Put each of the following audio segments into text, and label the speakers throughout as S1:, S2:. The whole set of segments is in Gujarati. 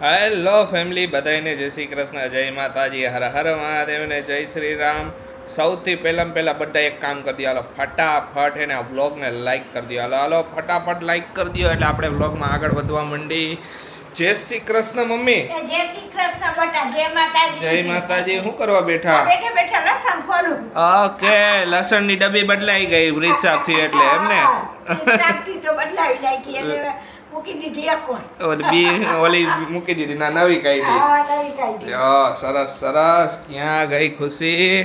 S1: હેલો ફેમિલી, બધાને જય શ્રી કૃષ્ણ, જય માતાજી, હર હર મહાદેવને જય શ્રી રામ. સૌથી પહેલાં બધા એક કામ કરી દો, હાલો ફટાફટ એને આ વ્લોગને લાઈક કરી દો. હાલો ફટાફટ લાઈક કરી દો એટલે આપણે વ્લોગમાં આગળ વધવા માંડી. જય શ્રી કૃષ્ણ મમ્મી.
S2: જય શ્રી કૃષ્ણ બેટા. જય માતાજી.
S1: જય માતાજી. શું કરવા બેઠા?
S2: બેઠા લસણ ફોડું.
S1: ઓકે, લસણની ડબ્બી બદલાઈ ગઈ બ્રિજ સાફથી એટલે એમને
S2: સાફથી તો બદલાવી નાખી એટલે મૂકી દીધી અકોર.
S1: ઓલી મૂકી દીધી ના નવી કાઢી. સરસ સરસ. ક્યાં ગઈ ખુશી?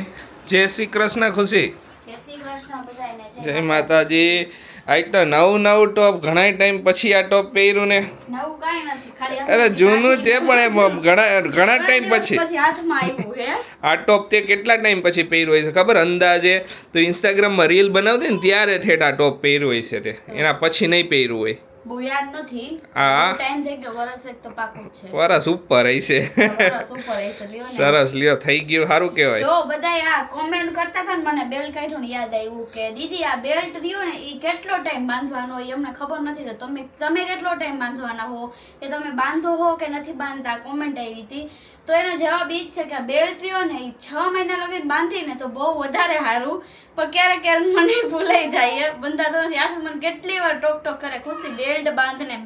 S1: જય શ્રી કૃષ્ણ ખુશી.
S2: જય શ્રી કૃષ્ણ બધાને.
S1: જય માતાજી. આજ તો નવું ટોપ ઘણા ટાઈમ પછી આ ટોપ પહેર્યું ને.
S2: નવું કાઈ નથી, ખાલી
S1: અરે જૂનું છે પણ એમ ઘણા ટાઈમ પછી
S2: હાથમાં આવ્યું હે
S1: આ ટોપ. તે કેટલા ટાઈમ પછી પહેર્યું હોય છે ખબર? અંદાજે તો ઇન્સ્ટાગ્રામમાં રીલ બનાવતી ને ત્યારે ઠેઠ આ ટોપ પહેર્યું હોય છે. તે એના પછી નહીં પહેર્યું હોય.
S2: બહુ યાદ નથી.
S1: હા,
S2: ટાઈમ થઈ ગયો, વરસ એક તો પાકું છે.
S1: વરસ ઉપર હશે.
S2: વરસ ઉપર હશે. લ્યો ને.
S1: સરસ, લ્યો થઈ ગયું, સારું કહેવાય.
S2: જો બધાય આ કોમેન્ટ કરતા હતા ને, મને બેલ્ટ કાઢ્યો ને યાદ આવ્યું કે દીદી આ બેલ્ટ રહ્યો ને એ કેટલો ટાઈમ બાંધવાનો હોય અમને ખબર નથી. તો તમે કેટલો ટાઈમ બાંધવાના હો, કે તમે બાંધો હો કે નથી બાંધતા? કોમેન્ટ આવી હતી. તો એનો જવાબ એ જ છે કે બેલ્ટ રહ્યો ને એ 6 મહિના લગીને બાંધીને તો બહુ વધારે સારું. પણ ક્યારેક મને ભૂલાઈ જાય, બંધાતો નથી. આ મને કેટલી વાર ટોક કરે, ખુશી બેલ્ટ બાંધને.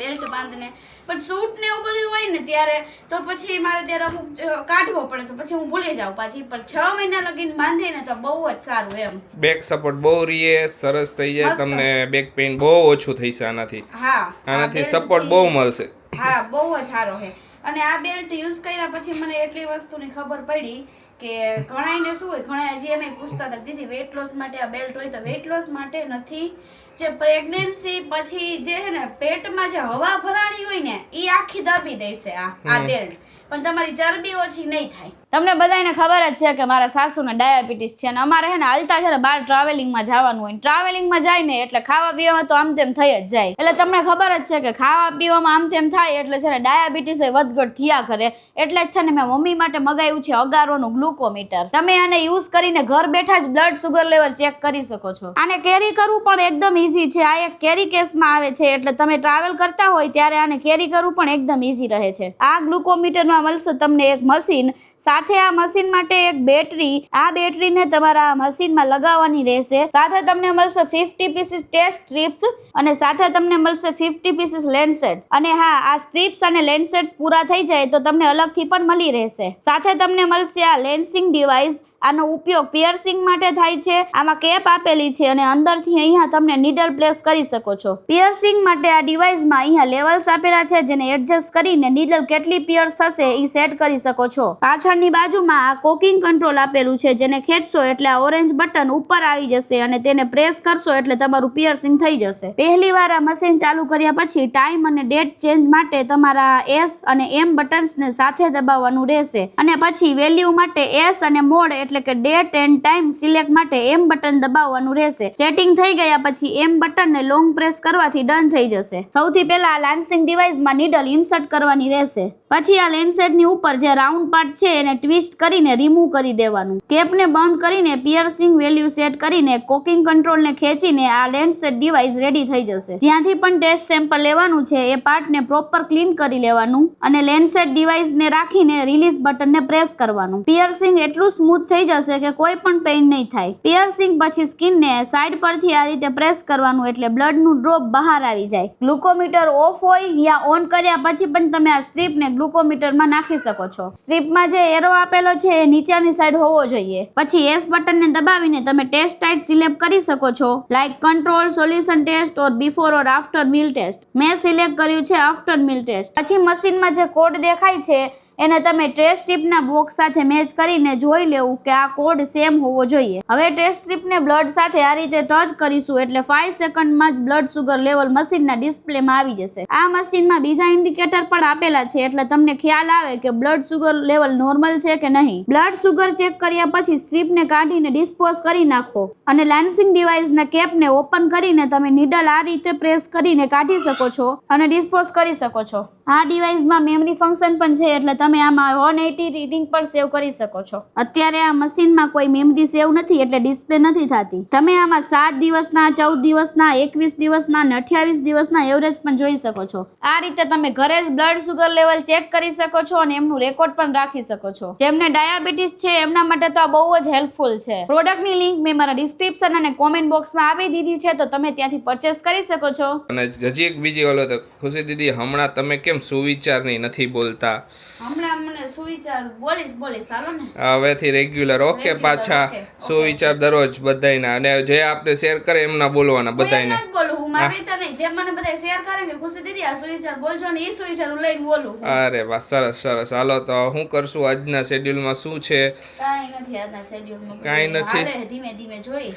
S2: પણ સૂટ ને એવું બધું હોય ને ત્યારે તો પછી મારે ત્યારે અમુક કાઢવો પડે, તો પછી હું ભૂલી જાઉં પાછી. પણ 6 મહિના લગીને બાંધીને તો બહુ જ સારું. એમ
S1: બેક સપોર્ટ બહુ રહીએ, સરસ થઈ જાય. તમને બેક પેઇન બહુ ઓછું થઈ છે આનાથી.
S2: હા,
S1: આનાથી સપોર્ટ બહુ મળશે.
S2: હા, બહુ જ સારો છે. અને આ બેલ્ટ યુઝ કર્યા પછી મને એટલી વસ્તુની ખબર પડી કે ઘણાને શું હોય, ઘણા હજી એમ પૂછતા હતા દીદી વેઇટ લોસ માટે આ બેલ્ટ હોય. તો વેઇટ લોસ માટે નથી. જે પ્રેગ્નન્સી પછી જે હે ને પેટમાં જે હવા ભરાણી હોય ને એ આખી દાબી દેશે આ બેલ્ટ. પણ તમારી ચરબી ઓછી નહીં થાય. તમને બધાને ખબર જ છે કે મારા સાસુને ડાયાબિટીસ છે અને અમારે હે ને હાલતા છે ને બહાર ટ્રાવેલિંગમાં જવાનું હોય. ટ્રાવેલિંગમાં જાય ને એટલે ખાવા પીવામાં તો આમ તેમ થઈ જ જાય. એટલે તમને ખબર જ છે કે ખાવા પીવામાં આમ તેમ થાય એટલે છે ને ડાયાબિટીસ એ વધઘટ થયા કરે. એટલે જ છે ને મેં મમ્મી માટે મગાવ્યું છે અગારોનું ગ્લુકોમીટર. તમે આને યુઝ કરીને ઘર બેઠા જ બ્લડ સુગર લેવલ ચેક કરી શકો છો. આને કેરી કરવું પણ એકદમ ઈઝી છે. આ એક કેરી કેસમાં આવે છે એટલે તમે ટ્રાવેલ કરતા હોય ત્યારે આને કેરી કરવું પણ એકદમ ઈઝી રહે છે. આ ગ્લુકોમીટરમાં મળશે તમને એક મશીન, સાથે આ મશીન માટે એક બેટરી. આ બેટરીને તમારા મશીનમાં લગાવવાની રહેશે. સાથે તમને મળશે 50 પીસીસ ટેસ્ટ સ્ટ્રીપ્સ અને સાથે તમને મળશે 50 પીસીસ લેન્સેટ. અને હા, આ સ્ટ્રીપ્સ અને લેન્સેટ્સ પૂરા થઈ જાય તો તમને અલગથી પણ મળી રહેશે. સાથે તમને મળશે આ લેન્સિંગ ડિવાઇસ. આનો ઉપયોગ પિયર્સિંગ માટે થાય છે. આમાં કેપ આપેલી છે અને અંદરથી અહીંયા તમને નીડલ પ્લેસ કરી શકો છો. પિયર્સિંગ માટે આ ડિવાઇસમાં અહીંયા લેવલ્સ આપેલા છે જેને એડજસ્ટ કરીને નીડલ કેટલી પિયર્સ થશે એ સેટ કરી શકો છો. પાછળની બાજુમાં આ કોકિંગ કંટ્રોલ આપેલું છે જેને ખેંચશો એટલે આ ઓરેન્જ બટન ઉપર આવી જશે અને તેને પ્રેસ કરશો એટલે તમારું પિયર્સિંગ થઈ જશે. પહેલી વાર આ મશીન ચાલુ કર્યા પછી ટાઈમ અને ડેટ ચેન્જ માટે તમારા S અને M બટન્સને સાથે દબાવવાનું રહેશે અને પછી વેલ્યુ માટે S અને મોડ એટલે કે ડેટ એન્ડ ટાઈમ સિલેક્ટ માટે M બટન દબાવવાનું રહેશે. સેટિંગ થઈ ગયા પછી M બટનને લોંગ પ્રેસ કરવાથી ડન થઈ જશે. સૌથી પહેલા આ લેન્સિંગ ડિવાઇસમાં નીડલ ઇન્સર્ટ કરવાની રહેશે. પછી આ લેન્સેટની ઉપર જે રાઉન્ડ પાર્ટ છે એને ટ્વિસ્ટ કરીને રિમૂવ કરી દેવાનું. કેપને બંધ કરીને પિયર્સિંગ વેલ્યુ સેટ કરીને કોકિંગ કંટ્રોલને ખેંચીને આ લેન્સેટ ડિવાઇસ રેડી થઈ જશે. જ્યાંથી પણ ટેસ્ટ સેમ્પલ લેવાનું છે એ પાર્ટને પ્રોપર ક્લીન કરી લેવાનું અને લેન્સેટ ડિવાઇસને રાખીને રિલીઝ બટનને પ્રેસ કરવાનું. પિયર્સિંગ એટલું સ્મૂથ થઈ જશે કે કોઈ પણ પેઇન નહીં થાય. પિયર્સિંગ પછી સ્કિનને સાઈડ પરથી આ રીતે પ્રેસ કરવાનું એટલે બ્લડનું ડ્રોપ બહાર આવી જાય. ગ્લુકોમીટર ઓફ હોય યા ઓન કર્યા પછી પણ તમે આ સ્ટ્રીપને ગ્લુકોમીટરમાં નાખી શકો છો. સ્ટ્રીપમાં જે એરો આપેલો છે એ નીચેની સાઈડ હોવો જોઈએ. પછી S બટનને દબાવીને તમે ટેસ્ટ ટાઈપ સિલેક્ટ કરી શકો છો, like control, solution test or before or after meal test. મેં સિલેક્ટ કર્યું છે આફ્ટર મીલ ટેસ્ટ. પછી મશીનમાં જે કોડ દેખાય છે એને તમે ટેસ્ટ સ્ટ્રીપના બોક્સ સાથે મેચ કરીને જોઈ લેવું કે આ કોડ સેમ હોવો જોઈએ. હવે ટેસ્ટ સ્ટ્રીપને બ્લડ સાથે આ રીતે ટચ કરીશું એટલે 5 સેકન્ડમાં જ બ્લડ સુગર લેવલ મશીનના ડિસ્પ્લેમાં આવી જશે. આ મશીનમાં બીજા ઇન્ડિકેટર પણ આપેલા છે એટલે તમને ખ્યાલ આવે કે બ્લડ સુગર લેવલ નોર્મલ છે કે નહીં. બ્લડ સુગર ચેક કર્યા પછી સ્ટ્રીપને કાઢીને ડિસ્પોઝ કરી નાખો અને લેન્સિંગ ડિવાઇસના કેપને ઓપન કરીને તમે નીડલ આ રીતે પ્રેસ કરીને કાઢી શકો છો અને ડિસ્પોઝ કરી શકો છો. આ ડિવાઇસમાં મેમરી ફંક્શન પણ છે એટલે તમે આમાં 180 રીડિંગ પણ સેવ કરી શકો છો. અત્યારે આ મશીનમાં કોઈ મેમરી સેવ નથી એટલે ડિસ્પ્લે નથી થતી. તમે આમાં 7 દિવસના 14 દિવસના 21 દિવસના અને 28 દિવસના એવરેજ પણ જોઈ શકો છો. આ રીતે તમે ઘરે જ બ્લડ સુગર લેવલ ચેક કરી શકો છો અને એમનું રેકોર્ડ પણ રાખી શકો છો. જેમને ડાયાબિટીસ છે એમના માટે તો આ બહુ જ હેલ્પફુલ છે. પ્રોડક્ટની લિંક મેં મારા ડિસ્ક્રિપ્શન અને કોમેન્ટ બોક્સમાં આપી દીધી છે તો તમે ત્યાંથી પરચેસ કરી શકો છો.
S1: અને હજી એક બીજી ઓલો તો ખુશી દીદી હમણાં તમે કેમ સુવિચારની નથી બોલતા?
S2: હમણાં મને સુવિચાર બોલીશ હાલો ને
S1: હવેથી રેગ્યુલર ઓકે પાછા
S2: okay.
S1: સુવિચાર દરરોજ બધાયના અને જે આપણે શેર કરે એમના બોલવાના બધાયને.
S2: હું બોલું હું મારી રીતે નહીં જે મને બધા શેર કરે કે ખુશી દીદી આ સુવિચાર બોલજો ને એ સુવિચાર હું લઈને બોલું.
S1: અરે વાહ સરસ સરસ. હાલો તો હું કરશું આજના શેડ્યુલમાં શું છે?
S2: કાંઈ નથી આજના શેડ્યુલમાં
S1: કાંઈ નથી.
S2: હાલે ધીમે ધીમે જોઈ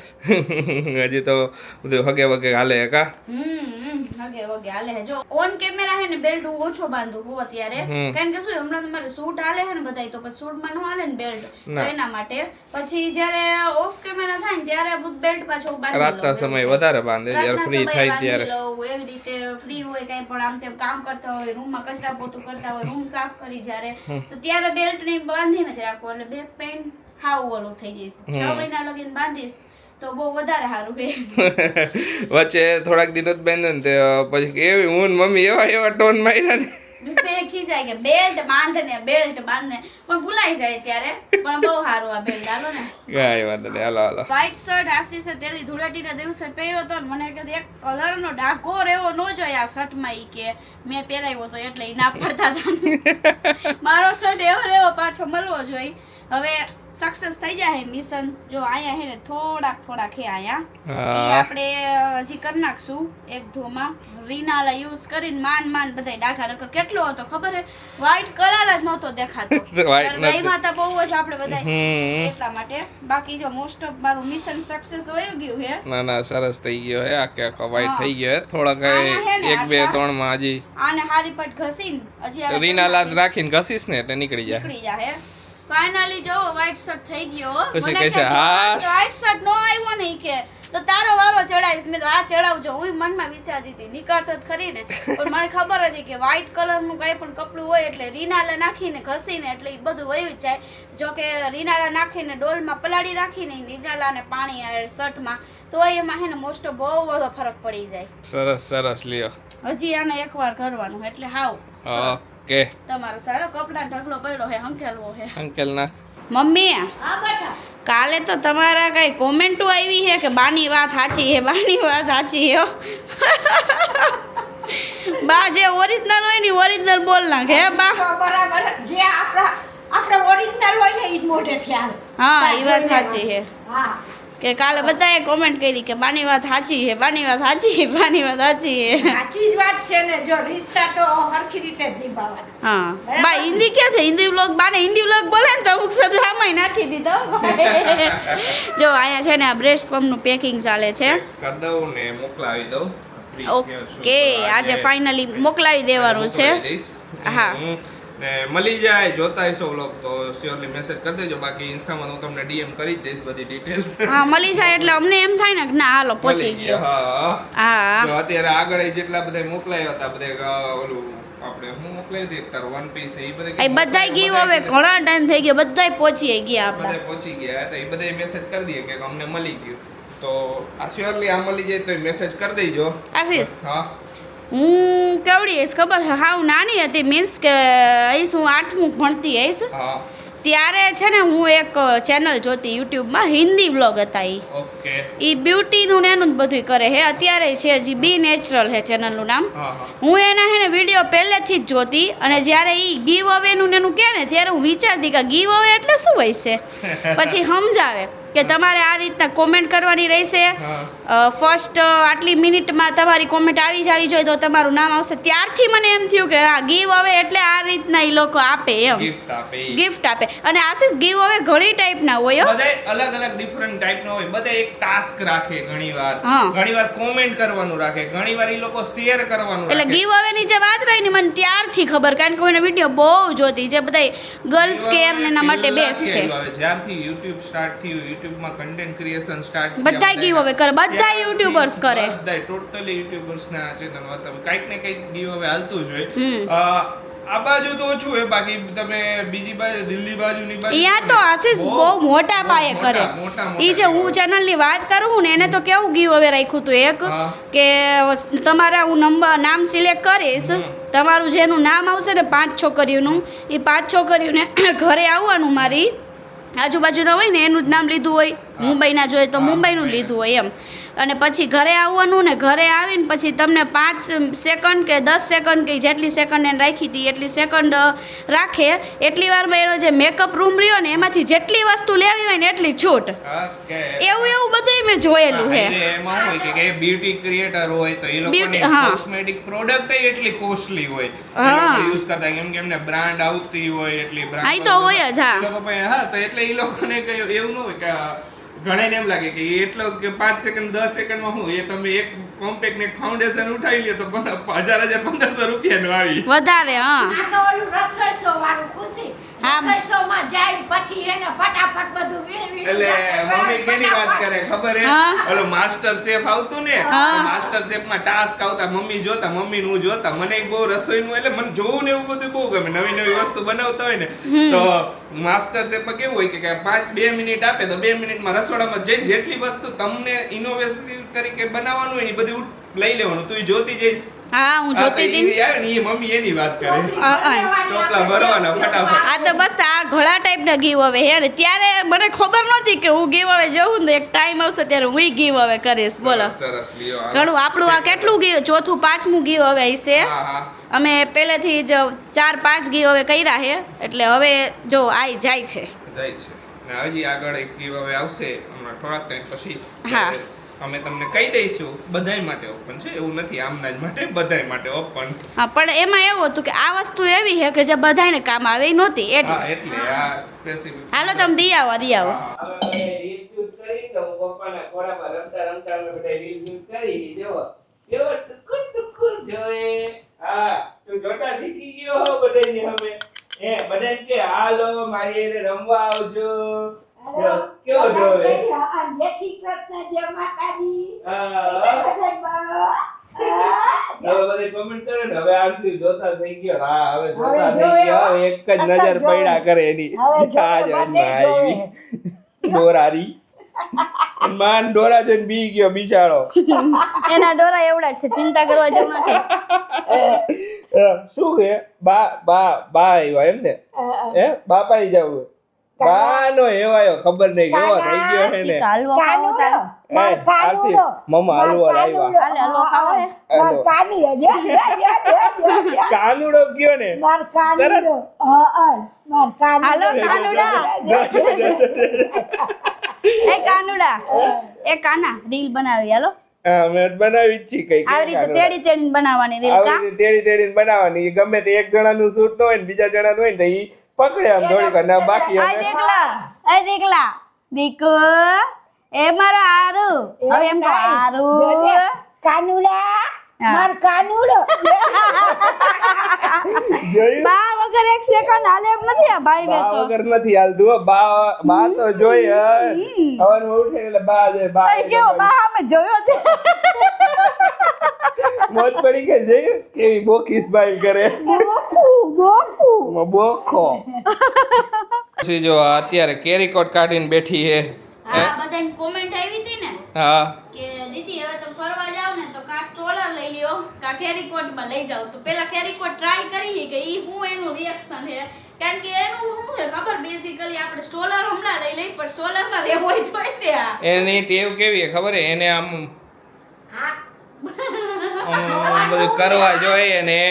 S1: હજી તો બધું હગે વગે હાલે કા?
S2: હગે હાલે હે. જો ઓન કેમેરા હે ને બેલ્ટ હું ઓછો બાંધું હું અત્યારે કારણ કે શું હમણાં તમારે શૂટ હાલે હે ને બધાય તો પછી શૂટમાં નો હાલે ને બેલ્ટ તો એના માટે પછી જ્યારે ઓફ કેમેરા થાય ને ત્યારે બેલ્ટ પાછો બાંધી લઉં.
S1: રાતના સમય વધારે બાંધે જ્યારે ફ્રી થાય ત્યારે.
S2: એવી રીતે ફ્રી હોય કઈ પણ આમ તેમ કામ કરતા હોય રૂમમાં કચરા પોતું કરતા હોય રૂમ સાફ કરી જ્યારે તો ત્યારે બેલ્ટ ને બાંધીને જ રાખો એટલે બેક પેઇન હાવ ઓલું થઈ જઈશ. 6 મહિના લગીને બાંધીશ તો બહુ વધારે સારું છે.
S1: વચ્ચે થોડાક દિન જ બાંધે ને પછી એવી હું મમ્મી એવા ટોન માર્યા ને
S2: બીપે ખીજાય કે બેલ્ટ બાંધ ને પણ ભૂલાઈ જાય ત્યારે પણ બહુ સારું આ બેલ્ટ હાલો ને
S1: કાંઈ વાંધો નહીં. હાલો
S2: વ્હાઈટ શર્ટ આશીષે તેલી ધૂળેટીના દિવસે પહેર્યો હતો ને મને કે એક કલરનો ડાઘો રહેવો ન જોઈએ આ શર્ટમાં ઈ કે મેં પહેરાવ્યો તો એટલે ઈ ના પડતા હતા. મારો શર્ટ એવો પાછો મળવો જોઈએ. હવે સક્સેસ થઈ જાય મિશન. જો આયા હે ને થોડાક હે આયા એ આપણે હજી કરી નાખશું એક ધોમાં રીનાલા યુઝ કરીને માન બધા ડાઘા નકર કેટલો હતો ખબર હે વ્હાઈટ કલર જ નહોતો દેખાતો. રહીમાં તો બહુ જ આપણે બધા એટલા માટે. બાકી જો મોસ્ટ ઓફ મારું મિશન સક્સેસ હોઈ ગયું હે.
S1: ના સરસ થઈ ગયો હે. આખો વ્હાઈટ થઈ ગયો હે. થોડાક 1 2 3 માં હજી
S2: આને હારી પટ ઘસીને હજી
S1: રીનાલા રાખીને ઘસીશ ને એટલે નીકળી જાય.
S2: ફાઇનલી જો વ્હાઈટ શર્ટ થઈ ગયો.
S1: ખુશી
S2: મને
S1: કહે છે
S2: વ્હાઈટ શર્ટ નો આવ્યો નહીં કે તો તારો વારો ચડાવીશ. મેં તો આ ચડાવજો હું મનમાં વિચારતી હતી નીકળશે ખરી ને પણ મને ખબર હતી કે વ્હાઈટ કલર નું કઈ પણ કપડું હોય એટલે રીનાલા નાખીને ઘસીને એટલે એ બધું વયું જ જાય. જો કે રીનાલા નાખીને ડોલમાં પલાળી રાખીને રીનાલા ને પાણી શર્ટમાં તો એમાં હે ને મોસ્ટ બહુ બધો ફરક પડી જાય.
S1: સરસ લ્યો.
S2: હજી આને એકવાર કરવાનું એટલે હાવ
S1: ઓકે.
S2: તમારો સારો કપડા ઢગલો પડ્યો હે હંકેલવો હે
S1: અંકલ ના
S2: મમ્મી કાલે તો તમારા કઈ કોમેન્ટો આવી છે કે બાની વાત સાચી હે બા જે ઓરિજિનલ હોય ને ઓરિજિનલ બોલ નાખે હે બા
S3: બરાબર જે આપણે ઓરિજિનલ હોય ને ઈ જ મોઢેથી આવે.
S2: હા એ વાત સાચી છે
S3: હા
S2: કે કાલે બધાએ કોમેન્ટ કરી કે બાની વાત સાચી છે બાની વાત સાચી છે
S3: સાચી જ વાત છે ને જો રિશ્તા તો હરખી રીતે જ નિભાવવાના.
S2: હા બા હિન્દી ક્યાં છે હિન્દી વ્લોગ બાને હિન્દી વ્લોગ બોલે ને તો અમુક શબ્દ આમાંય નાખી દીધો. જો અહીંયા છે ને આ બ્રેસ્ટ પંપનું પેકિંગ ચાલે છે.
S1: કરી દઉં ને મોકલાવી દઉં.
S2: ઓકે આજે ફાઇનલી મોકલાવી દેવાનું છે. હા
S1: ને મળી જાય જોતા હશો વ્લોગ તો શ્યોરલી મેસેજ કરી દેજો. બાકી ઇન્સ્ટામાં હું તમને ડીએમ કરી જ દઈશ બધી ડિટેલ્સ.
S2: હા મળી જાય એટલે અમને એમ થાય ને કે ના હાલો પહોંચી ગયો. હા
S1: જો અત્યારે આગળ જેટલા બધા મોકલાયા હતા બધા ઓલું આપણે હું મોકલાવી હતી તાર વન પીસ ને એ
S2: બધાય ગીવ હવે ઘણા ટાઈમ થઈ ગયો બધાય પહોંચી ગયા આપણે
S1: બધા પહોંચી ગયા તો એ બધા મેસેજ કરી દઈએ કે અમને મળી ગયું તો આ શ્યોરલી આ મળી જાય તો મેસેજ કરી દેજો.
S2: આશીષ
S1: હા
S2: હું કેવડી હઈશ ખબર છે હાવ નાની હતી મીન્સ કે હઈશ હું 8મું ભણતી હઈશ ત્યારે છે ને હું એક ચેનલ જોતી યુટ્યુબમાં હિન્દી વ્લોગ હતા એ બ્યુટીનું ને એનું જ બધું કરે છે અત્યારે છે હજી બી નેચરલ છે ચેનલનું નામ. હું એના હે ને વિડીયો પહેલેથી જ જોતી અને જ્યારે એ ગીવ અવેનું ને એનું કહે ને ત્યારે હું વિચારતી કે ગીવ અવે એટલે શું હોય છે પછી સમજાવે કે તમારે આ રીતના કોમેન્ટ કરવાની રહેશે. ફર્સ્ટ આટલી મિનિટમાં તમારી કોમેન્ટ આવી જવી જોઈએ તો તમારું નામ આવશે. ત્યારથી મને એમ થયું કે હા ગીવ અવે એટલે આ રીતના એ લોકો આપે એમ ગિફ્ટ આપે. અને આશીષ ગીવ અવે ઘણી ટાઈપના હોય
S1: બધા અલગ ડિફરન્ટ ટાઈપના હોય. બધા એક ટાસ્ક રાખે ઘણીવાર કોમેન્ટ કરવાનું રાખે ઘણીવાર એ લોકો શેર કરવાનું
S2: એટલે ગીવ અવે ની જે વાત રહી ને મને ત્યારથી ખબર કારણ કે કોઈનો વિડીયો બહુ જોતી જે બધા ગર્લ્સ કેર એના માટે બેસ્ટ છે.
S1: જ્યારથી યુટ્યુબ સ્ટાર્ટ થયું YouTube માં કન્ટેન્ટ ક્રિએશન સ્ટાર્ટ
S2: બધાય give away કરે, બધાય YouTubers કરે.
S1: બધાય ટોટલી YouTubers ના ચેનલમાં તમે કાંઈક ને કંઈક give away હાલતું જ
S2: હમ.
S1: હોય. આ બાજુ તો ઓછું હોય, બાકી તમે બીજી બાજુ દિલ્હી બાજુની બાજુ
S2: અહીંયા તો આશીષ બહુ મોટા પાયે કરે. ઈ જે હું ચેનલ ની વાત કરું ને એને તો કેવું ગીવ હવે રાખ્યું હતું એક
S1: હા.
S2: કે તમારા હું નામ સિલેક્ટ કરીશ, તમારું જેનું નામ આવશે ને 5 છોકરીઓનું, એ 5 છોકરીઓને ઘરે આવવાનું, મારી આજુબાજુના હોય ને એનું જ નામ લીધું હોય, મુંબઈના જોઈએ તો મુંબઈનું લીધું હોય એમ, અને પછી ઘરે આવવાનું ને ઘરે આવીને પછી તમને 5 સેકન્ડ કે 10 સેકન્ડ કે જેટલી સેકન્ડ એને રાખી હતી એટલી સેકન્ડ રાખે, એટલી વારમાં એનો જે મેકઅપ રૂમ રહ્યો ને એમાંથી જેટલી વસ્તુ લેવી હોય ને એટલી છૂટ. એવું બધું મેં જોયેલું છે.
S1: એમાં હોય કે બ્યુટી ક્રિએટર હોય તો એ લોકોની કોસ્મેટિક પ્રોડક્ટ એટલી કોસ્ટલી હોય, એ લોકો યુઝ કરતા કેમ કે એમને બ્રાન્ડ આવતી હોય એટલી બ્રાન્ડ
S2: આ તો હોય જ.
S1: એ લોકો પાસે હા, તો એટલે એ લોકોને કઈ એવું ન હોય કે ઘણાને એમ લાગે કે એટલો કે 5 સેકન્ડ 10 સેકન્ડમાં હું એ તમે એક કોમ્પેક્ટ ને ફાઉન્ડેશન ઉઠાવી લ્યો તો 1000-1500 રૂપિયાનું આવી
S2: વધારે. હા
S3: આ તો ઓલું રસોઈ શો વાળું ખુશી.
S2: હા.
S3: રસોઈ શો માં જાય પછી એને ફટાફટ બધું વીણી
S1: એટલે
S3: રસોઈ
S1: મમ્મી કેની વાત કરે ખબર હે,
S2: હા.
S1: ઓલો માસ્ટર શેફ આવતું ને,
S2: હા.
S1: માસ્ટર શેફ માં ટાસ્ક આવતા, મમ્મી જોતા, મમ્મી નું જોતા, મને બહુ રસોઈનું એટલે મને જોવું ને એવું બધું બહુ ગમે, નવી નવી વસ્તુ બનાવતા હોય ને તો માસ્ટર શેફ માં કેવું હોય કે 2 મિનિટ આપે તો 2 મિનિટમાં રસોડામાં જઈને જેટલી વસ્તુ તમને ઇનોવેટિવ તરીકે બનાવવાનું હોય ને એ બધું લઈ લેવાનું, તું જોતી જઈશ.
S2: હા હું જોતી હતી.
S1: આવે ને એ મમ્મી એની વાત કરે,
S2: હા.
S1: ટોપલા ભરવાના ફટાફટ.
S2: આ તો બસ આ ઘોડા ટાઈપના ગીવ હવે હે ને, ત્યારે મને ખબર નહોતી કે હું ગીવ હવે જવું ને એક ટાઈમ આવશે ત્યારે હું ગીવ હવે કરીશ. બોલો
S1: સરસ લ્યો.
S2: ઘણું આપણું આ કેટલું ગીવ, ચોથું 5મું ગીવ હવે હશે.
S1: હા હા
S2: અમે પહેલેથી જ 4-5 ગીવ હવે કર્યા છે, એટલે હવે જો આઈ જાય છે.
S1: જાય છે ને હજી આગળ એક ગીવ હવે આવશે હમણાં થોડાક ટાઈમ પછી.
S2: હા.
S1: અમે તમને કહી દઈશું, બધાય માટે ઓપન છે, એવું નથી આમના જ માટે, બધાય માટે ઓપન.
S2: હા પણ એમાં એવું હતું કે આ વસ્તુ એવી છે કે જે બધાને કામ આવે એ નહોતી એટલે.
S1: હા એટલે આ સ્પેસિફિક.
S2: હાલો તમે દી આવો.
S1: હવે રીલ શૂટ કરી તો હું પપ્પાના ખોળામાં રમતા અમે બધા રીલ શૂટ કરી જોવો કેવો ટુકુર ટુકુર જોએ. હા તું જોટા શીખી ગયો હો બધાને. હવે બધાને કે હાલો મારી એને રમવા આવજો. કેવો જોવે.
S3: જય શ્રી કૃષ્ણ, જય માતાજી.
S1: હવે બધી કમેન્ટ કરે ને હવે આરસી જોતા થઈ ગયો. હા હવે જોતા થઈ ગયો. હવે એક જ નજર પડ્યા કરે એની. આજ આવી ડોરારી માન ડોરા જોઈને બી ગયો બિચારો.
S2: એના ડોરા એવડા જ છે, ચિંતા કરવા જેવું નથી.
S1: શું હે બા આવ્યા એમ ને? હે બાપા જાવ બાનો એવાયો ખબર નહીં કેવો થઈ ગયો હે ને. આરસી મમ્મા હલવા લાવ્યા. કાનુડો કયો ને
S2: કાનુડા એ કાના રીલ બનાવી. હાલો
S1: મેં બનાવી જ છે કઈ
S2: આવી રીતે તેડીને બનાવવાની રીલ.
S1: આવી રીતે તેડીને બનાવવાની. ગમે તે એક જણાનું શૂટ ન હોય ને બીજા જણાનું હોય ને તો ઈ પકડે આમ થોડીક ના બાકી
S2: દેખલા દીકો એ મારો આરુ. હવે એમ તો આરુ
S3: કાનુડા માર કાનુડો.
S2: બા વગર એક સેકન્ડ હાલે એમ નથી આ ભાઈ ને તો.
S1: વગર નથી હાલતું હો. બા તો જોઈ હવાનું ઉઠે એટલે બા જાય. બા
S2: કેવો બા અમે જોયો તે
S1: મોજ પડી કે જોયું કેવી બોકી સ્માઈલ કરે. બોખો પછી જો અત્યારે કેરી કોટ કાઢીને બેઠી હે.
S2: હા બધાની કોમેન્ટ આવી હતી ને
S1: હા
S2: કે દીદી હવે તમે ફરવા જાવ ને તો કા સ્ટોલર લઈ લ્યો કા કેરીકોટ માં લઈ જાવ. તો પેલા કેરીકોટ ટ્રાય કરી કે ઈ હું એનું રિએક્શન હે, કારણ કે એનું શું હે ખબર, બેઝિકલી આપણે સ્ટોલર હમણાં લઈ લઈ પણ સ્ટોલર માં રહેવો જ જોઈએ ને.
S1: એની ટેવ કેવી હે ખબર હે, એને આમ બધું કરવા જોઈએ ને.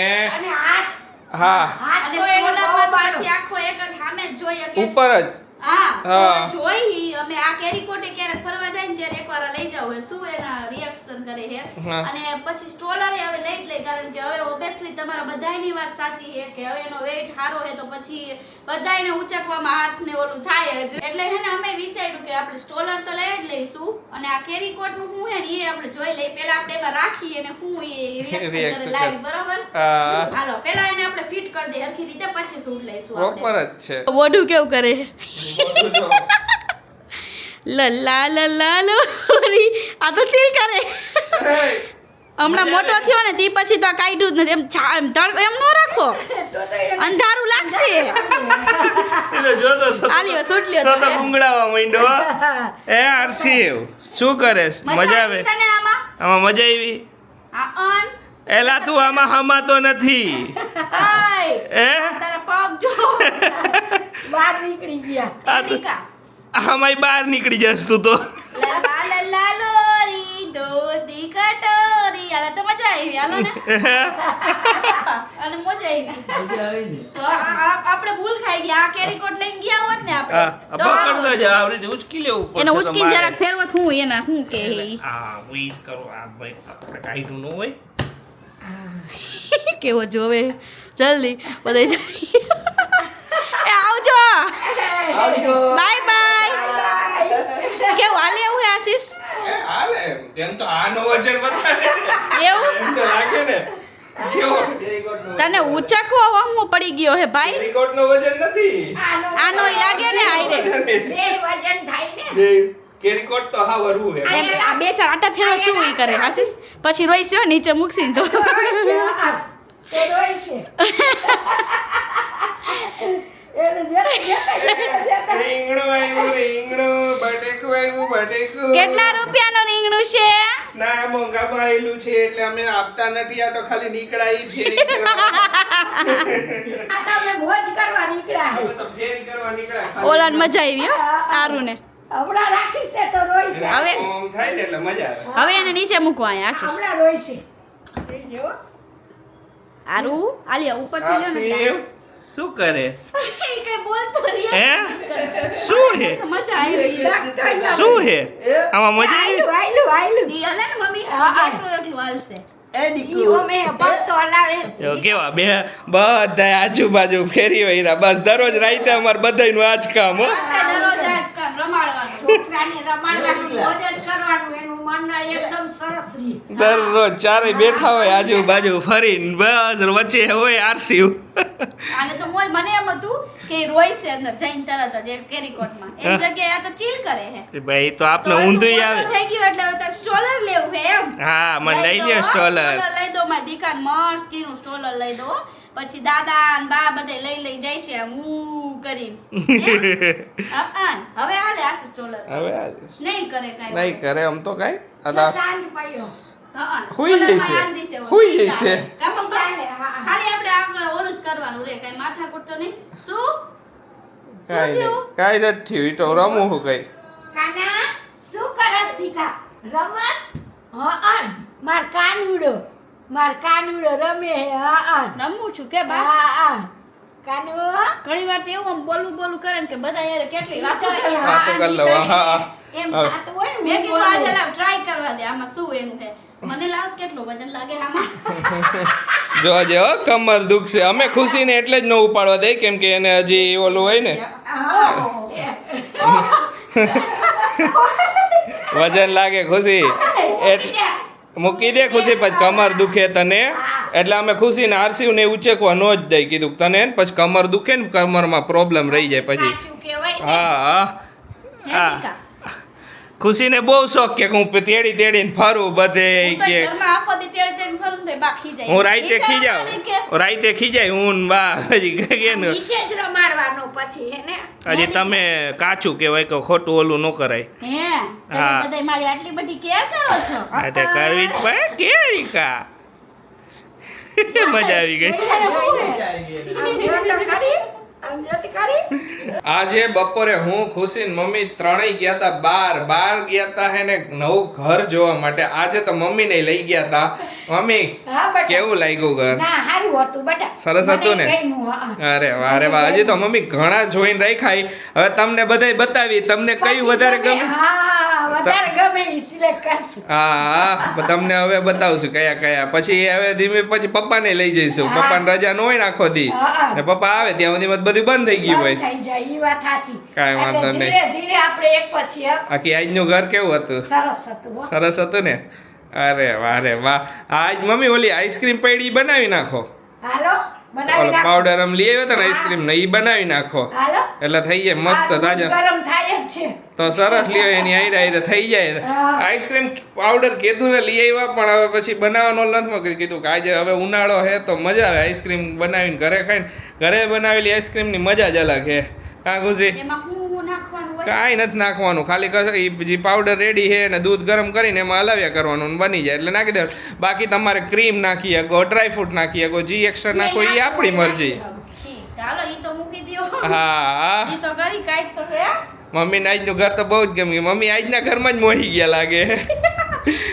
S1: હા
S2: અને સ્ટોલર માં પછી આખો એક જ સામે જ જોઈએ કે
S1: ઉપર જ.
S2: હા તો જોઈ અમે આ કેરીકોટે ક્યારેક ફરવા જાય ને ત્યારે એકવાર લઈ જાવ શું એના રિએક્શન કરે છે. અને પછી સ્ટોલરે હવે લઈ જ લે, કારણ કે હવે ઓબ્વિયસલી તમારા બધાયની વાત સાચી છે કે હવે એનો વેઇટ સારો છે તો પછી બધાયને ઉચકવામાં હાથ ને ઓલું થાય જ. એટલે હે ને અમે વિચાર્યું કે આપણે સ્ટોલર તો લઈ જ લઈશું અને આ કેરીકોટ નું શું હે ને એ આપણે જોઈ લઈએ. પેલા આપણે એમાં રાખીએ અને શું એ રિએક્શન કરે લાઈવ. બરાબર હાલો પેલા એને આપણે ફિટ કરી દઈએ હરખી રીતે પછી શૂટ લઈશું.
S1: પ્રોપર જ છે.
S2: મોઢું કેવું કરે લલ્લા લલ્લા લોરી આ તો ચીલ કરે હમણાં મોટો થયો ને તે પછી તો આ કાઢ્યું જ નથી એમ એમ તડકો એમ ન રાખો અંધારું લાગશે આલ્યો સૂટ લ્યો
S1: તો ગુંગળાવા માંડ્યો એ હર્ષિવ શું કરે મજા આવે
S2: તને આમાં
S1: આમાં મજા આવી
S2: આ અન
S1: એલા તું આમાં હમાતો નથી
S2: હાય
S1: એ
S2: તારા પગ જો
S3: બહાર નીકળી ગયા
S2: એનિકા
S1: આમાંય બહાર નીકળી જશ તું તો
S2: લલ્લા લલ્લા લોરી દોધી કટોરી આલા તો મજા આવી હાલો ને અને મજા આવી તો આપણે ભૂલ ખાઈ ગયા આ કેરી કોટ લઈને ગયા હોત ને આપણે તો
S1: પકડ લો જા આવડી ઉચકી લેવું પડશે
S2: એને ઉચકીને જરાક ફેરવત હું એના હું કે
S1: હા વીજ કરો આ ભાઈ આપણે કાઢ્યું ન હોય
S2: કેવો જોવે જલ્દી બધા એ આવજો બાય બાય કેવું હાલે એવું હે આશીષ
S1: હાલે તેમ તો આનો વજન વધારે
S2: એવું
S1: એમ તો લાગે ને કેવો
S2: તને ઉચકવા વામો પડી ગયો હે ભાઈ
S1: રેકોર્ડ નો વજન નથી
S2: આનો ય લાગે ને આયરે
S3: બે વજન થાય ને
S1: કેરીકોટ તો હા વરવું હે
S2: એમ આ બે ચાર આટા ફેરવા શું ઈ કરે આશીષ પછી રોઈ છે નીચે મૂકશી તો
S3: તો રોય છે એને
S1: રીંગણું આવ્યું બટેકું
S2: કેટલા રૂપિયાનો રીંગણું છે
S1: ના મોંઘામાં આવેલું છે એટલે અમે આપતા નથી આ તો ખાલી નીકળાઈ ફેરી કરવા
S3: આ તમે મોજ કરવા નીકળ્યા
S1: અમે તો ફેરી કરવા નીકળ્યા ખાલી.
S2: ઓલાને મજા આવી હો તારું ને
S3: હમણાં રાખીશ ને તો રોય છે
S2: હવે
S1: આમ થાય ને એટલે મજા આવે
S2: હવે એને નીચે મૂકવા આયા આશીષ
S3: હમણાં રોય છે એ જો
S2: આરું આલિયા ઉપરથી લ્યો ને
S1: આસિફ, શું કરે
S2: એ કઈ બોલતો રહી
S1: હે શું હે
S2: મજા આવી
S1: શું હે આમાં મજા આવી
S3: આયલું
S2: ઈ હલે ને મમ્મી એકલું હાલશે
S3: ઈઓ મે ભક્તો હલાવે
S1: જો કેવા બે બધા આજુબાજુ ફેરી વૈરા બસ દરરોજ રાતે અમાર બધાયનું આ જ કામ હો
S2: દરરોજ આજ કામ રમાડવાનું
S3: છોકરાને રમાડવાનું મોજ જ કરવાનું એનું મન એકદમ સરસ રહે
S1: દરરોજ ચારે બેઠા હોય આજુબાજુ ફરીને બસ વચ્ચે હોય આરસીયુ
S2: આને તો મોજ મને એમ હતું કે રોય છે અંદર જઈને તરત જ એક કેરીકોટમાં એક જગ્યાએ આ તો ચીલ કરે હે
S1: ભાઈ તો આપને ઊંધું આવે
S2: થઈ ગયું એટલે હવે તાર સ્ટોલર લેવું હે એમ
S1: હા મને લઈ લ્યો સ્ટોલર
S2: લઈ દો મારી દીકાન મસ્તીનું સ્ટોલર લઈ દો પછી દાદા ને બા બધે લઈ જાય છે આમ ઊ કરીને હવે હાલે આ સ્ટોલર
S1: હવે
S2: નહીં કરે કાઈ
S1: નહીં કરે આમ તો કઈ
S3: શાંત પડ્યો
S1: હુઈ જાય છે હુઈ જાય છે
S2: ખાલી આપણે ઓલું જ કરવાનું રે કઈ માથાકૂટ તો નહીં શું
S1: કાઈ નહીં કાઈ નથી થયું ઈ તો રમું હું કઈ
S3: કાના શું કરસ દીકા રમસ હા માર કાનુડો રમે હે હા
S2: રમવું છું કે બા
S3: હા કાનુ
S2: ઘણી વાર તો એવું આમ બોલું કરે ને કે બધા યાર કેટલી વાતો કરે.
S1: વાતો કરી લો હા
S3: એમ થાતું હોય ને
S2: મેં કીધું આજે લાવ ટ્રાય કરવા દે આમાં શું એનું છે મને લાવ કેટલું વજન લાગે આમાં
S1: જોજે હો કમર દુખશે અમે ખુશીને એટલે જ ન ઉપાડવા દે કેમ કે એને હજી ઓલું હોય ને વજન લાગે ખુશી મૂકી દે ખુશી પછી કમર દુખે તને એટલે અમે ખુશીને આરસીને ઉચેકવા ન જ દઈ કીધું તને ને પછી કમર દુખે ને કમરમાં પ્રોબ્લેમ રહી જાય પછી
S3: કાચું કહેવાય ને.
S1: હા
S2: હે
S1: હા
S2: દીકા?
S1: ખુશીને બહુ શોખ કે હું તેડીને ફરું બધે
S2: હું તો
S1: કે
S2: ઘરમાં આખો દી તેડી ફરું ને તો બા ખીજાય.
S1: હું રાઈતે
S2: વિચાર
S1: ખીજાવ
S2: કરી કે
S1: રાઈતે ખીજાય હું ને બા હજી કે ને
S3: નીચે જ રમાડવાનું પછી હે ને
S1: હજી તમે કાચું કહેવાય કે ખોટું ઓલું ન કરાય
S2: હે તમે
S1: હા.
S2: બધાય મારી આટલી બધી કેર કરો છો
S1: આ તે કરવી જ પડે કેવી કા મજા આવી ગઈ
S3: આમ જો તો કરી આમ જો તો કરી
S1: આજે બપોરે હું ખુશી ને મમ્મી ત્રણેય ગયા તા બાર ગયા તા હે ને નવું ઘર જોવા માટે આજે તો મમ્મી ને લઈ ગયા તા મમ્મી
S3: હા બટા
S1: કેવું લાગ્યું ઘર
S3: ના હારું હતું બટા
S1: સરસ હતું ને?
S3: મને ગમ્યું, હા.
S1: અરે વાહ હજી તો મમ્મી ઘણા જોઈને રાખ્યા હવે તમને બધાય બતાવી તમને કયું વધારે ગમે
S3: હા વધારે ગમે ઈ સિલેક્ટ કરશું
S1: હા તમને હવે બતાવશું કયા પછી હવે ધીમે પછી પપ્પાને લઈ જઈશું
S3: હા.
S1: પપ્પાને રજા ન હોય ને આખો દી
S3: હા.
S1: ને પપ્પા આવે ત્યાં સુધી બધું બંધ થઈ ગયું હોય
S3: બંધ થઈ જાય ઈ વાત સાચી
S1: કાંઈ વાંધો
S3: એટલે
S1: નહીં.
S3: ધીરે ધીરે આપણે એક પછી એક
S1: આખી આજનું ઘર કેવું હતું
S3: સરસ હતું હો.
S1: સરસ હતું ને અરે વાહ આજ મમ્મી ઓલી આઈસ્ક્રીમ પૈડી બનાવી નાખો
S3: હાલો બનાવી નાખો.
S1: પાવડર આમ લઈ આવ્યા હતા ને આઈસ્ક્રીમ ને ઈ બનાવી નાખો
S3: હાલો
S1: એટલે થઈ જાય મસ્ત
S3: આ દૂધ
S1: તાજા
S3: ગરમ થાય જ છે.
S1: તો સરસ લ્યો એની આઈરા થઈ જાય
S3: હા.
S1: આઈસ્ક્રીમ પાવડર કીધું ને લઈ આવ્યા પણ હવે પછી બનાવવાનો નથી કીધું કે આજે હવે ઉનાળો હે તો મજા આવે આઈસ્ક્રીમ બનાવીને ઘરે ખાઈને ઘરે બનાવેલી આઈસ્ક્રીમની મજા જ અલગ હે કાં ખુશી
S2: એમાં હું નાખવાનું હોય
S1: કાંઈ નથી નાખવાનું ખાલી જે પાવડર રેડી છે ને દૂધ ગરમ કરીને એમાં હલાવ્યા કરવાનું ને બની જાય એટલે નાખી દેવાનું બાકી તમારે ક્રીમ નાખી શકો ડ્રાયફ્રૂટ નાખી શકો જે એક્સ્ટ્રા નાખો એ આપણી મરજી
S2: ઠીક ચાલો ઈ તો મૂકી દ્યો
S1: હા
S2: ઈ તો કરી કાંઈક તો કે
S1: મમ્મીને આજનું ઘર તો બહુ જ ગમ્યું મમ્મી આજના ઘરમાં જ મોહી ગયા લાગે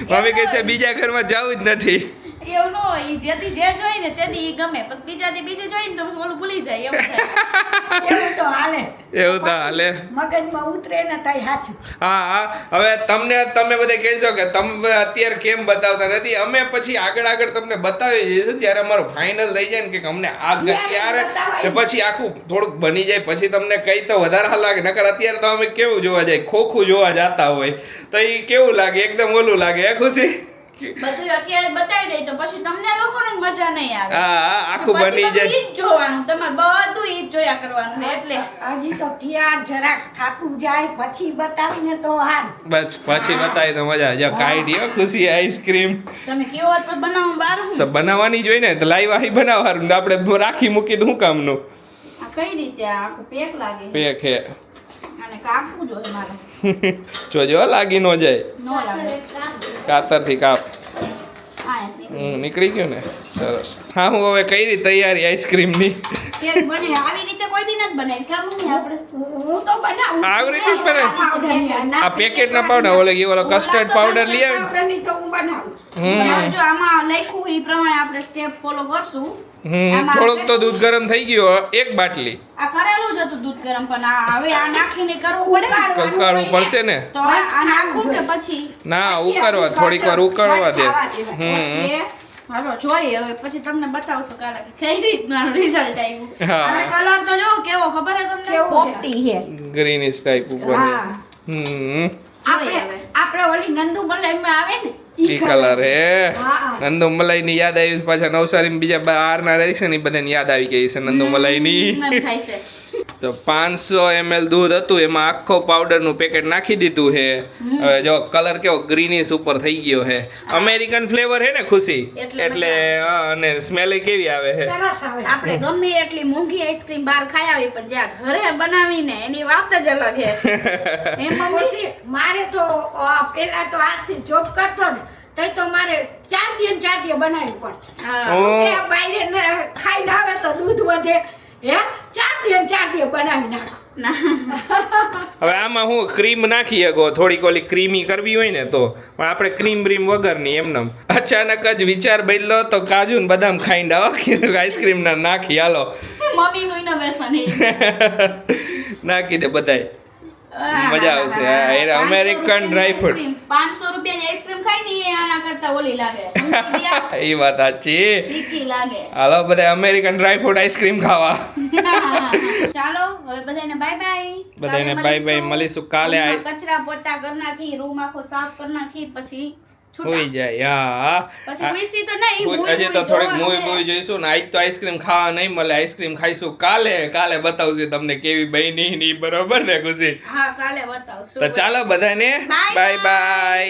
S1: મમ્મી કહે છે બીજા ઘરમાં જવું જ નથી
S2: એવું ન હોય ઈ જેથી જે જોઈ ને તેથી ઈ ગમે પછી બીજાથી બીજે જોઈ ને તો પછી ઓલું ભૂલી જાય એવું થાય
S3: એવું તો હાલે
S1: એવું તો હાલે
S3: મગજમાં ઉતરે ને તઈ સાચું.
S1: હા હવે તમે બધા કહેશો કે તમે અત્યારે કેમ બતાવતા નથી અમે પછી આગળ તમને બતાવી દઈશું ત્યારે અમારું ફાઇનલ થઈ જાય ને કે અમને આ ત્યારે ને પછી આખું થોડુંક બની જાય પછી તમને કઈ તો વધારે હાલ લાગે નકર અત્યારે તો અમે કેવું જોવા જાય ખોખું જોવા જતા હોય તો એ કેવું લાગે એકદમ ઓલું લાગે હે ખુશી
S2: બધું અત્યારે બતાવી દઈ તો પછી તમને લોકોને જ મજા નહીં આવે
S1: હા આખું
S2: પછી
S1: બની
S2: બધું
S1: જાય
S2: ઈ જ જોવાનું તમારે બધું ઈ જ જોયા કરવાનું છે એટલે
S3: હજી તો તૈયાર જરાક થાતું જાય પછી બતાવીને તો હાલ.
S1: બસ પછી બતાવી તો મજા જો કાઢી હો ખુશી આઈસ્ક્રીમ
S2: તમે કેવો હોત પણ બનાવવાનું બહાર હું
S1: તો બનાવવાની જોઈ ને તો લાઈવ આહી બનાવવાનું ને આપણે રાખી મૂકી તો શું કામનું
S2: આ કઈ રીતે આ આખું પેક લાગે
S1: પેક હે
S2: અને કાપવું જોઈએ મારે
S1: જોજો લાગી ન જાય
S2: નો લાગે
S1: કાતરથી કાપ
S2: આ એથી.
S1: નીકળી ગયું ને સરસ હા હું હવે કઈ રીતે તૈયારી આઈસ્ક્રીમની
S2: કેવી બને આવી રીતે કોઈ દી નથી બનાવી કેમ નહીં આપણે
S3: હું તો બનાવું
S1: આવી રીતે જ બને
S3: પાવડર
S1: આ પેકેટ ના પાવડર ઓલો કસ્ટર્ડ પાવડર લઈ આવે
S3: પાવડરની તો હું બનાવું.
S2: હવે જો આમાં લખ્યું એ પ્રમાણે આપણે સ્ટેપ ફોલો કરશું
S1: થોડુંક તો દૂધ ગરમ થઈ ગયું એક બાટલી
S2: આ કરેલું જ હતું દૂધ ગરમ પણ આ હવે આ નાખીને કરવું પડે ને.
S1: કલકાળવું પડશે ને
S2: તો આ નાખું કે પછી
S1: ના ઉકળવા થોડીક વાર ઉકળવા દે
S2: ઓકે. હાલો જોઈએ હવે પછી તમને બતાવશું કાલે કે કઈ રીતના રિઝલ્ટ આવ્યું
S1: હા.
S2: અને કલર તો જો કેવો ખબર હે તમને
S3: કેવો
S2: પોપટી છે
S1: ગ્રીનિશ ટાઈપ ઉપર
S3: હા.
S2: જોઈએ હવે
S3: આપણે ઓલી નંદુ મલાઈમાં આવે ને
S1: ઈ કલર હે
S3: હા.
S1: નંદુ મલાઈ ની યાદ આવી પાછા નવસારી બીજા બહાર ના રહી છે ને ઈ બધાને યાદ આવી ગઈ છે નંદુ મલાઈ ની
S2: એમ થાય છે
S1: તો 500 ml દૂધ હતું એમાં આખો પાવડર નું પેકેટ નાખી દીધું છે હવે જો કલર કેવો ગ્રીનિશ ઉપર થઈ ગયો છે અમેરિકન ફ્લેવર હે ને ખુશી
S2: એટલે
S1: એટલે હા, અને સ્મેલ કેવી આવે છે
S3: સરસ આવે.
S2: આપણે ગમે એટલી મોંઘી આઈસ્ક્રીમ બહાર ખાઈ આવી પણ જ્યાં ઘરે બનાવીને એની વાત જ અલગ છે એમાં
S3: પછી મારે તો પેલા તો આ જોબ કરતો ને તઈ તો મારે 4 દિવસ બનાવી પડે.
S2: હા.
S1: ઓ.
S3: કે બાયરે ખાઈને આવે તો દૂધ વધે હે 4 દિવસ બનાવી નાખો.
S1: હવે આમાં હું ક્રીમ નાખી શકો થોડીક ઓલી ક્રીમી કરવી હોય ને તો પણ આપણે ક્રીમ બ્રીમ વગરની એમનેમ અચાનક જ વિચાર બદલો તો કાજુ ને બદામ ખાઈને આવો કે આઈસ્ક્રીમ ના નાખી હાલો
S2: મમ્મીનું ઇનોવેશન
S1: નાખી દે બધાય મજા આવશે હા એ અમેરિકન ડ્રાયફ્રૂટ
S2: 500 રૂપિયાની આઈસ્ક્રીમ ખાઈ ને એ આના કરતા ઓલી લાગે
S1: એ વાત સાચી
S2: ફીકી લાગે
S1: હાલો બધા અમેરિકન ડ્રાયફ્રૂટ આઈસ્ક્રીમ ખાવા
S2: ચાલો હવે બધાને બાય બાય
S1: બધાને bye bye, મળીશું કાલે.
S2: કચરા પોતા કરી નાખી રૂમ આખો સાફ કરી નાખી પછી
S1: હોઈ
S2: છૂટા
S1: જાય હા
S2: પછી હુઈસી તો નહીં
S1: હજી તો થોડીક મૂવી જોઈશું ને આજ તો આઈસ્ક્રીમ ખાવા નહીં મળે આઈસ્ક્રીમ ખાઈશું કાલે બતાવશું તમને કેવી બની ની બરોબર ને ખુશી
S2: હા કાલે બતાવશું
S1: તો ચાલો બધાને
S2: Bye
S1: બાય બાય